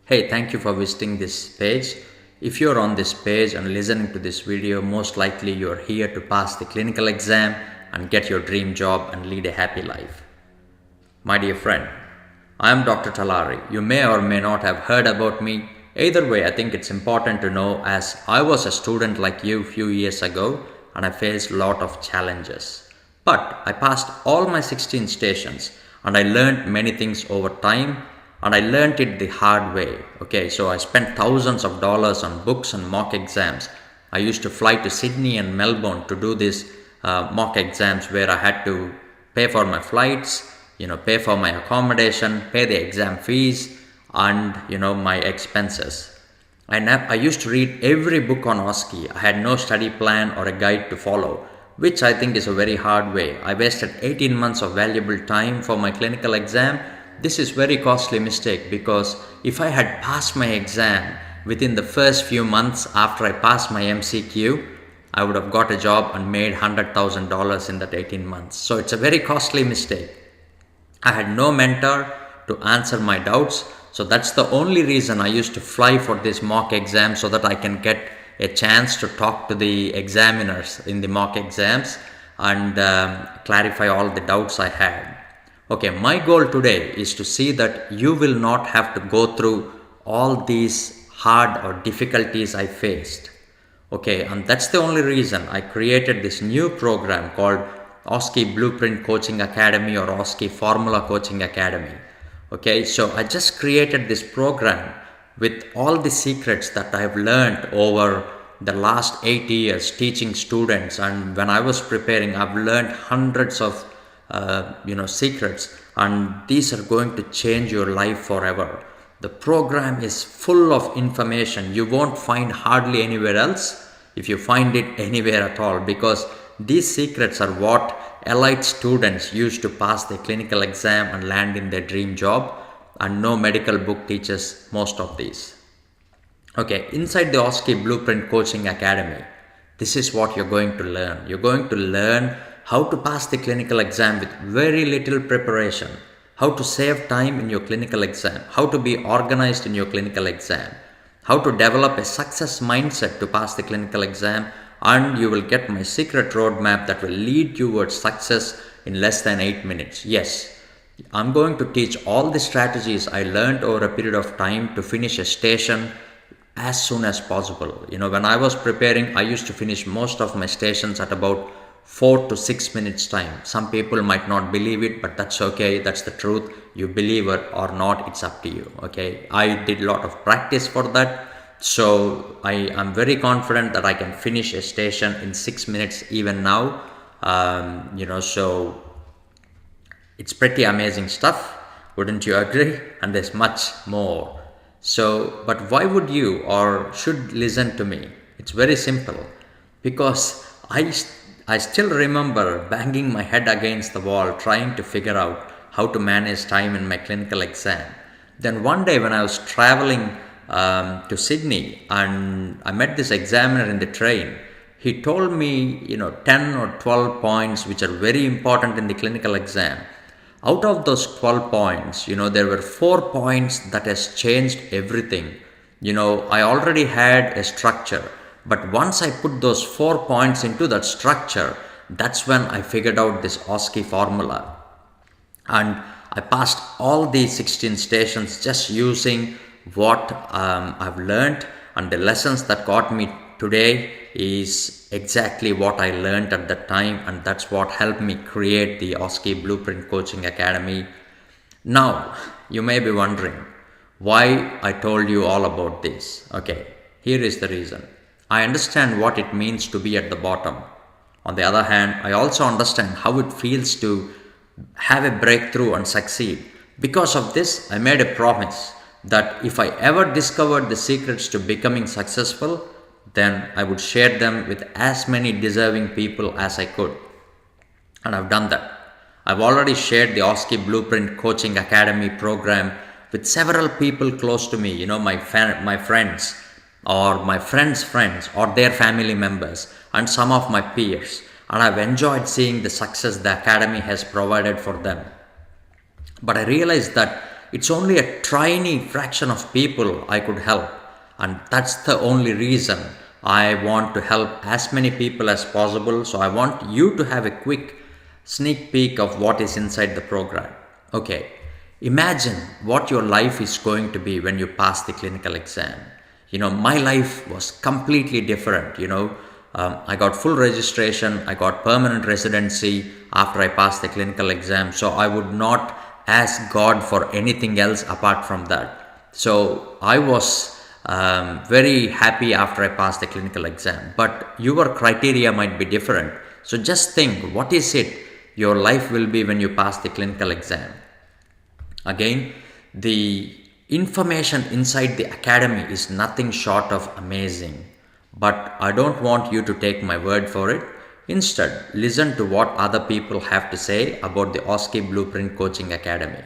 Hey, thank you for visiting this page. If you're on this page and listening to this video, most likely you're here to pass the clinical exam and get your dream job and lead a happy life. My dear friend, I am Dr. Talari. You may or may not have heard about me. Either way, I think it's important to know as I was a student like you few years ago and I faced a lot of challenges. But I passed all my 16 stations and I learned many things over time and I learned it the hard way. Okay, so I spent thousands of dollars on books and mock exams. I used to fly to Sydney and Melbourne to do these mock exams where I had to pay for my flights, pay for my accommodation, pay the exam fees, and my expenses. I used to read every book on OSCE. I had no study plan or a guide to follow, which I think is a very hard way. I wasted 18 months of valuable time for my clinical exam. This is very costly mistake because if I had passed my exam within the first few months after I passed my MCQ, I would have got a job and made $100,000 in that 18 months. So it's a very costly mistake. I had no mentor to answer my doubts. So that's the only reason I used to fly for this mock exam so that I can get a chance to talk to the examiners in the mock exams and clarify all the doubts I had. Okay, my goal today is to see that you will not have to go through all these hard or difficulties I faced. Okay, and that's the only reason I created this new program called OSCE Blueprint Coaching Academy or OSCE Formula Coaching Academy. Okay, so I just created this program with all the secrets that I've learned over the last 8 years teaching students, and when I was preparing, I've learned hundreds of secrets, and these are going to change your life forever. The program is full of information you won't find hardly anywhere else, if you find it anywhere at all, because these secrets are what elite students use to pass the clinical exam and land in their dream job, and no medical book teaches most of these. Okay, inside the OSCE Blueprint Coaching Academy, this is what you're going to learn. You're going to learn how to pass the clinical exam with very little preparation, how to save time in your clinical exam, how to be organized in your clinical exam, how to develop a success mindset to pass the clinical exam, and you will get my secret roadmap that will lead you towards success in less than 8 minutes. Yes, I'm going to teach all the strategies I learned over a period of time to finish a station as soon as possible. When I was preparing, I used to finish most of my stations at about 4 to 6 minutes time. Some people might not believe it, but that's okay. That's the truth. You believe it or not, it's up to you. Okay, I did a lot of practice for that. So I am very confident that I can finish a station in 6 minutes even now. So it's pretty amazing stuff. Wouldn't you agree? And there's much more. So, but why would you or should listen to me? It's very simple. Because I still remember banging my head against the wall trying to figure out how to manage time in my clinical exam. Then one day when I was traveling to Sydney and I met this examiner in the train, he told me 10 or 12 points which are very important in the clinical exam. Out of those 12 points, there were 4 points that has changed everything. I already had a structure, but once I put those 4 points into that structure, that's when I figured out this OSCE formula. And I passed all these 16 stations just using what I've learned, and the lessons that got me today is exactly what I learned at that time, and that's what helped me create the OSCE Blueprint Coaching Academy. Now, you may be wondering why I told you all about this. Okay, here is the reason. I understand what it means to be at the bottom. On the other hand, I also understand how it feels to have a breakthrough and succeed. Because of this, I made a promise that if I ever discovered the secrets to becoming successful, then I would share them with as many deserving people as I could. And I've done that. I've already shared the OSCE Blueprint Coaching Academy program with several people close to me, my friends or my friends' friends or their family members and some of my peers. And I've enjoyed seeing the success the Academy has provided for them. But I realized that it's only a tiny fraction of people I could help. And that's the only reason I want to help as many people as possible. So I want you to have a quick sneak peek of what is inside the program. Okay, imagine what your life is going to be when you pass the clinical exam. My life was completely different. I got full registration, I got permanent residency after I passed the clinical exam. So I would not ask God for anything else apart from that. So I was very happy after I passed the clinical exam. But your criteria might be different. So just think, what is it your life will be when you pass the clinical exam? Again, the information inside the academy is nothing short of amazing. But I don't want you to take my word for it. Instead, listen to what other people have to say about the OSCE Blueprint Coaching Academy.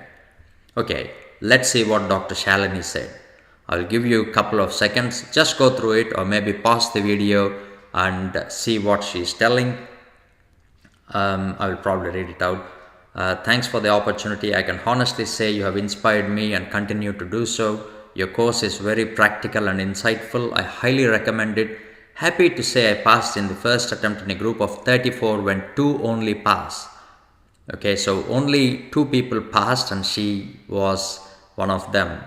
Okay, let's see what Dr. Shalini said. I'll give you a couple of seconds. Just go through it, or maybe pause the video and see what she's telling. I will probably read it out. Thanks for the opportunity. I can honestly say you have inspired me and continue to do so. Your course is very practical and insightful. I highly recommend it. Happy to say I passed in the first attempt in a group of 34 when 2 only passed. Okay, so only 2 people passed and she was one of them.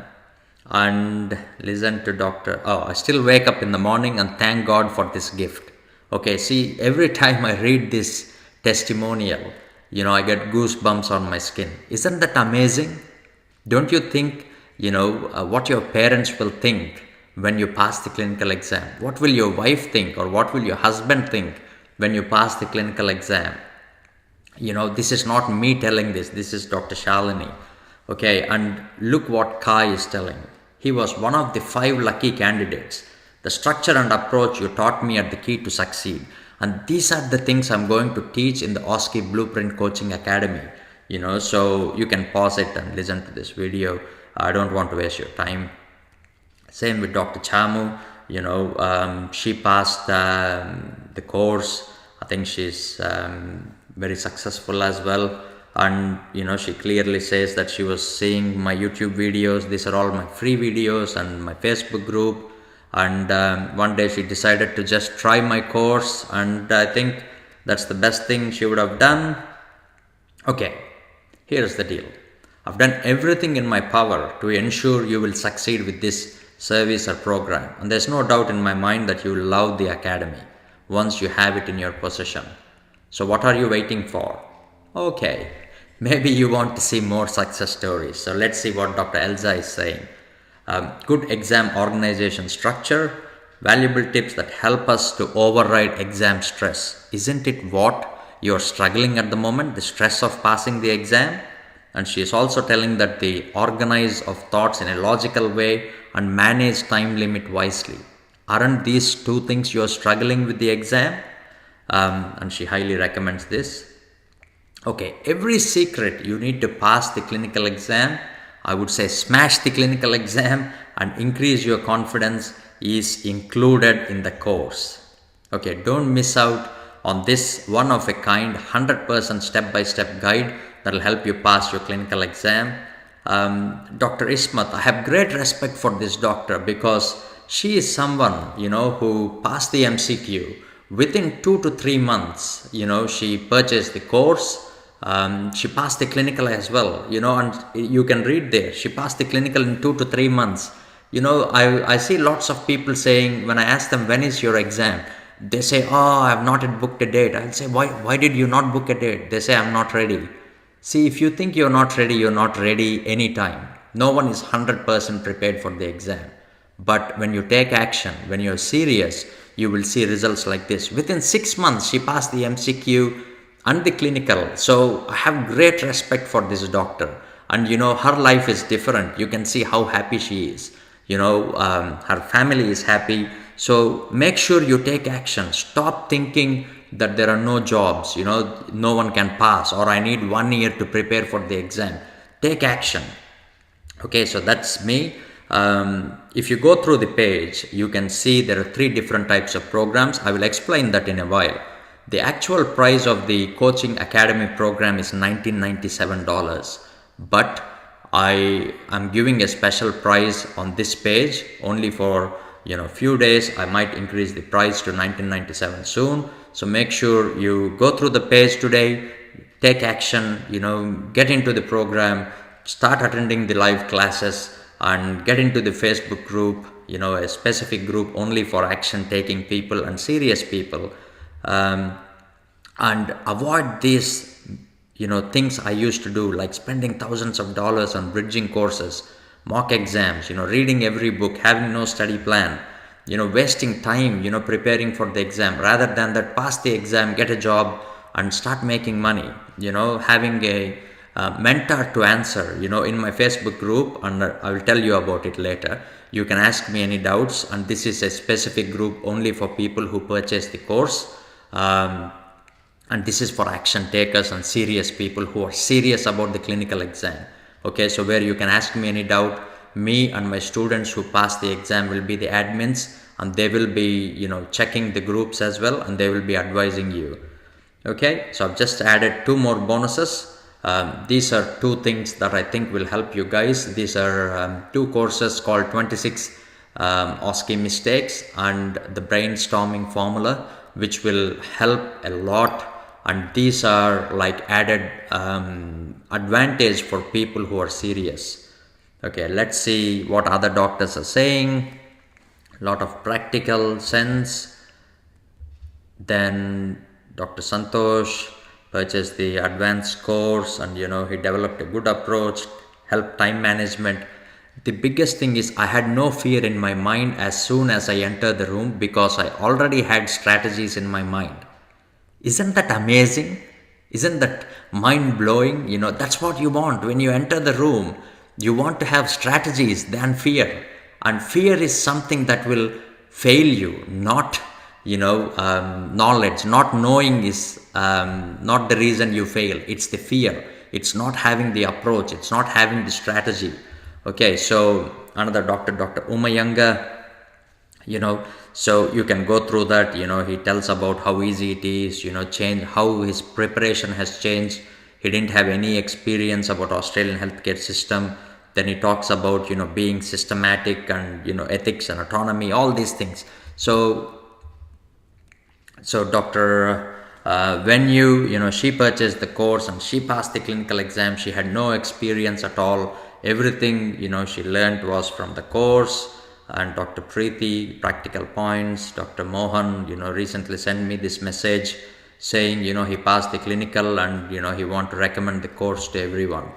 And listen to I still wake up in the morning and thank God for this gift. Okay, see, every time I read this testimonial, I get goosebumps on my skin. Isn't that amazing? Don't you think, what your parents will think when you pass the clinical exam? What will your wife think, or what will your husband think when you pass the clinical exam? This is not me telling this. This is Dr. Shalini. Okay, and look what Kai is telling. He was one of the 5 lucky candidates. The structure and approach you taught me are the key to succeed. And these are the things I'm going to teach in the OSCE Blueprint Coaching Academy. So you can pause it and listen to this video. I don't want to waste your time. Same with Dr. Chamu. She passed the course. I think she's very successful as well. And she clearly says that she was seeing my YouTube videos. These are all my free videos and my Facebook group. And one day she decided to just try my course, and I think that's the best thing she would have done. Okay, here's the deal. I've done everything in my power to ensure you will succeed with this service or program, and there's no doubt in my mind that you will love the academy once you have it in your possession. So what are you waiting for? Okay, maybe you want to see more success stories. So let's see what Dr. Elza is saying. Good exam organization structure, valuable tips that help us to override exam stress. Isn't it what you're struggling at the moment, the stress of passing the exam? And she is also telling that they organize of thoughts in a logical way and manage time limit wisely. Aren't these 2 things you're struggling with the exam? And she highly recommends this. Okay, every secret you need to pass the clinical exam, I would say smash the clinical exam and increase your confidence, is included in the course. Okay, don't miss out on this one of a kind 100% step-by-step guide that will help you pass your clinical exam. Dr. Ismat, I have great respect for this doctor because she is someone, who passed the MCQ within 2 to 3 months. She purchased the course. She passed the clinical as well, and you can read there. She passed the clinical in 2 to 3 months. I see lots of people saying, when I ask them, when is your exam? They say, I have not yet booked a date. I'll say, why did you not book a date? They say, I'm not ready. See, if you think you're not ready anytime. No one is 100% prepared for the exam. But when you take action, when you're serious, you will see results like this. Within 6 months, she passed the MCQ and the clinical. So I have great respect for this doctor. And her life is different. You can see how happy she is. Her family is happy. So make sure you take action. Stop thinking that there are no jobs, no one can pass, or I need 1 year to prepare for the exam. Take action. Okay, so that's me. If you go through the page, you can see there are 3 different types of programs. I will explain that in a while. The actual price of the coaching academy program is $1997, but I am giving a special price on this page only for few days. I might increase the price to 1997 soon. So make sure you go through the page today, take action, get into the program, start attending the live classes, and get into the Facebook group, a specific group only for action taking people and serious people. And avoid these things I used to do, like spending thousands of dollars on bridging courses, mock exams, reading every book, having no study plan, wasting time preparing for the exam. Rather than that, pass the exam, get a job, and start making money. Having a mentor to answer in my Facebook group, and I will tell you about it later. You can ask me any doubts, and this is a specific group only for people who purchase the course. And this is for action takers and serious people who are serious about the clinical exam. Okay, so where you can ask me any doubt, me and my students who pass the exam will be the admins, and they will be checking the groups as well, and they will be advising you. Okay, so I've just added 2 more bonuses. These are 2 things that I think will help you guys. These are 2 courses called 26 OSCE mistakes and the brainstorming formula, which will help a lot. And these are like added advantage for people who are serious. Okay, let's see what other doctors are saying. A lot of practical sense. Then Dr. Santosh purchased the advanced course, and he developed a good approach, helped time management. The biggest thing is I had no fear in my mind as soon as I entered the room, because I already had strategies in my mind. Isn't that amazing? Isn't that mind-blowing? That's what you want when you enter the room. You want to have strategies than fear. And fear is something that will fail you, not knowledge. Not knowing is not the reason you fail. It's the fear. It's not having the approach. It's not having the strategy. Okay, so another doctor, Dr. Umayanga, so you can go through that. He tells about how easy it is, change, how his preparation has changed. He didn't have any experience about Australian healthcare system. Then he talks about, being systematic and, ethics and autonomy, all these things. So Dr. When she purchased the course and she passed the clinical exam, she had no experience at all. Everything, she learned was from the course. And Dr. Preeti, practical points. Dr. Mohan, recently sent me this message saying, he passed the clinical and, he want to recommend the course to everyone.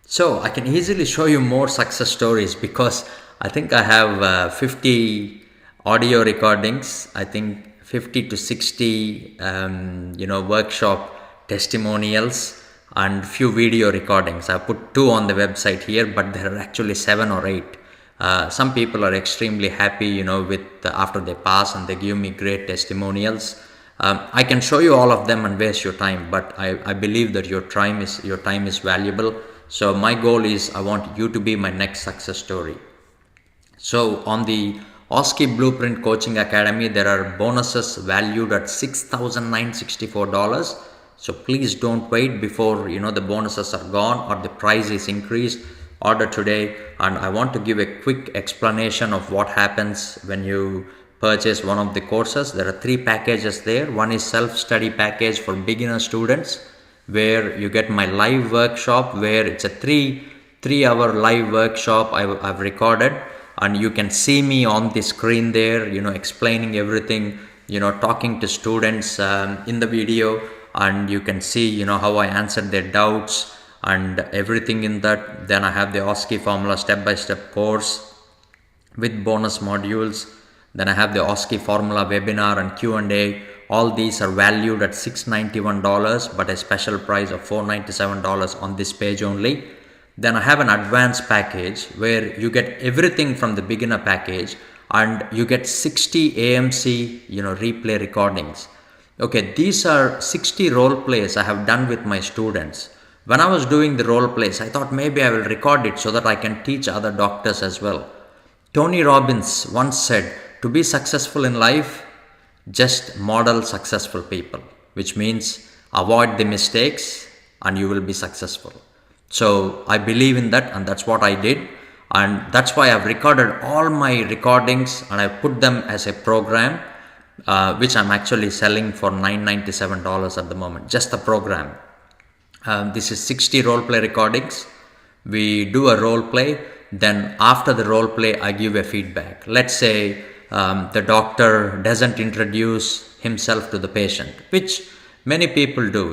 So I can easily show you more success stories, because I think I have 50 audio recordings. I think 50 to 60, workshop testimonials, and few video recordings. I put 2 on the website here, but there are actually 7 or 8. Some people are extremely happy, with after they pass, and they give me great testimonials. I can show you all of them and waste your time, but I believe that your time is valuable. So my goal is I want you to be my next success story. So on the OSCE Blueprint Coaching Academy, there are bonuses valued at $6,964. So please don't wait before the bonuses are gone or the price is increased. Order today. And I want to give a quick explanation of what happens when you purchase one of the courses. There are 3 packages there. One is self-study package for beginner students, where you get my live workshop, where it's a 3-hour live workshop I've recorded, and you can see me on the screen there, explaining everything, talking to students in the video, and you can see how I answered their doubts and everything in that. Then I have the OSCE formula step-by-step course with bonus modules. Then I have the OSCE formula webinar and Q&A. All these are valued at $691, but a special price of $497 on this page only. Then I have an advanced package where you get everything from the beginner package, and you get 60 AMC replay recordings. Okay, these are 60 role plays I have done with my students. When I was doing the role plays, I thought maybe I will record it so that I can teach other doctors as well. Tony Robbins once said, to be successful in life, just model successful people, which means avoid the mistakes and you will be successful. So I believe in that, and that's what I did. And that's why I've recorded all my recordings and I put them as a program, which I'm actually selling for $997 at the moment, just the program. This is 60 role play recordings. We do a role play, then after the role play, I give a feedback. Let's say the doctor doesn't introduce himself to the patient, which many people do.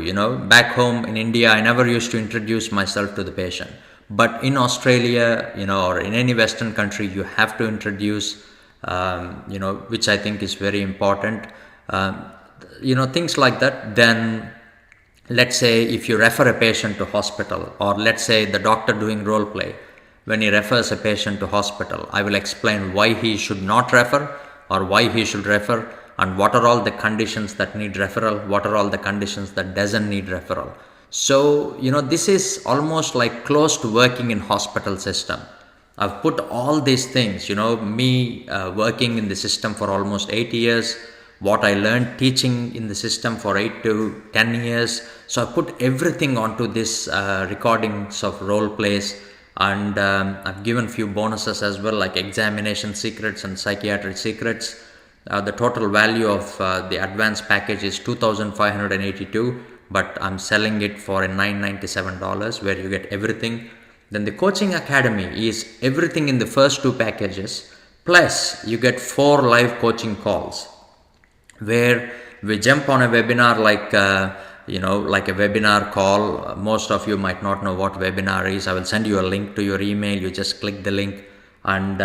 Back home in India, I never used to introduce myself to the patient. But in Australia, or in any Western country, you have to introduce, which I think is very important. Things like that. Then let's say if you refer a patient to hospital, or let's say the doctor doing role play, when he refers a patient to hospital, I will explain why he should not refer or why he should refer, and what are all the conditions that need referral, what are all the conditions that doesn't need referral. So this is almost like close to working in hospital system. I've put all these things, me working in the system for almost 8 years, what I learned teaching in the system for 8 to 10 years. So I put everything onto this recordings of role plays, and I've given few bonuses as well, like examination secrets and psychiatric secrets. The total value of the advanced package is $2,582, but I'm selling it for $997, where you get everything. Then the coaching academy is everything in the first 2 packages, plus you get 4 live coaching calls, where we jump on a webinar like a webinar call. Most of you might not know what webinar is. I will send you a link to your email. You just click the link, and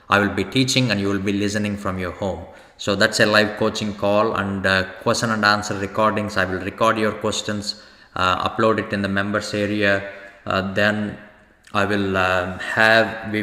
I will be teaching and you will be listening from your home. So that's a live coaching call, and question and answer recordings. I will record your questions, upload it in the members area. Then we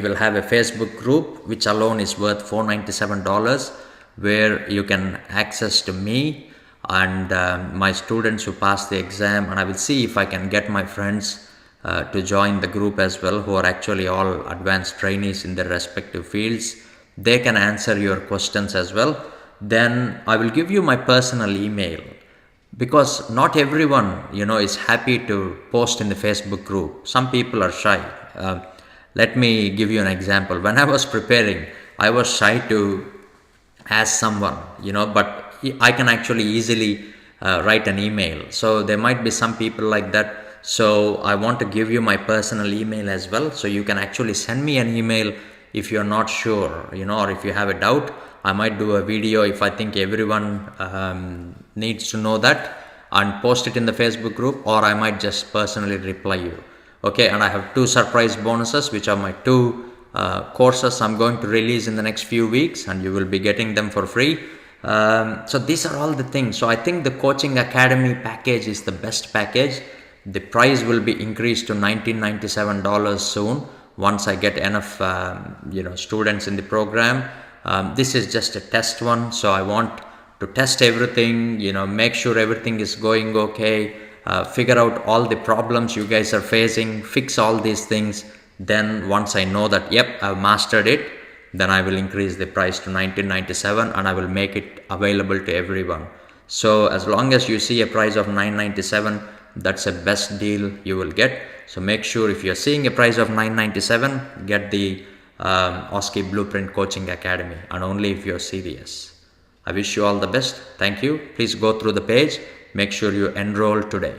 will have a Facebook group, which alone is worth $497, where you can access to me and my students who pass the exam, and I will see if I can get my friends to join the group as well, who are actually all advanced trainees in their respective fields. They can answer your questions as well. Then I will give you my personal email, because not everyone is happy to post in the Facebook group. Some people are shy. Let me give you an example. When I was preparing, I was shy to ask someone, but I can actually easily write an email. So there might be some people like that. So I want to give you my personal email as well, so you can actually send me an email if you're not sure, or if you have a doubt. I might do a video if I think everyone needs to know that, and post it in the Facebook group, or I might just personally reply you. Okay, and I have 2 surprise bonuses, which are my 2 courses I'm going to release in the next few weeks, and you will be getting them for free. So these are all the things. So I think the Coaching Academy package is the best package. The price will be increased to $1,997 soon, once I get enough students in the program. This is just a test one, so I want to test everything, make sure everything is going okay, figure out all the problems you guys are facing, fix all these things. Then once I know that, yep, I've mastered it, then I will increase the price to $1,997, and I will make it available to everyone. So as long as you see a price of $997, that's the best deal you will get. So make sure, if you're seeing a price of $997, get the OSCE Blueprint Coaching Academy, and only if you're serious. I wish you all the best. Thank you. Please go through the page. Make sure you enroll today.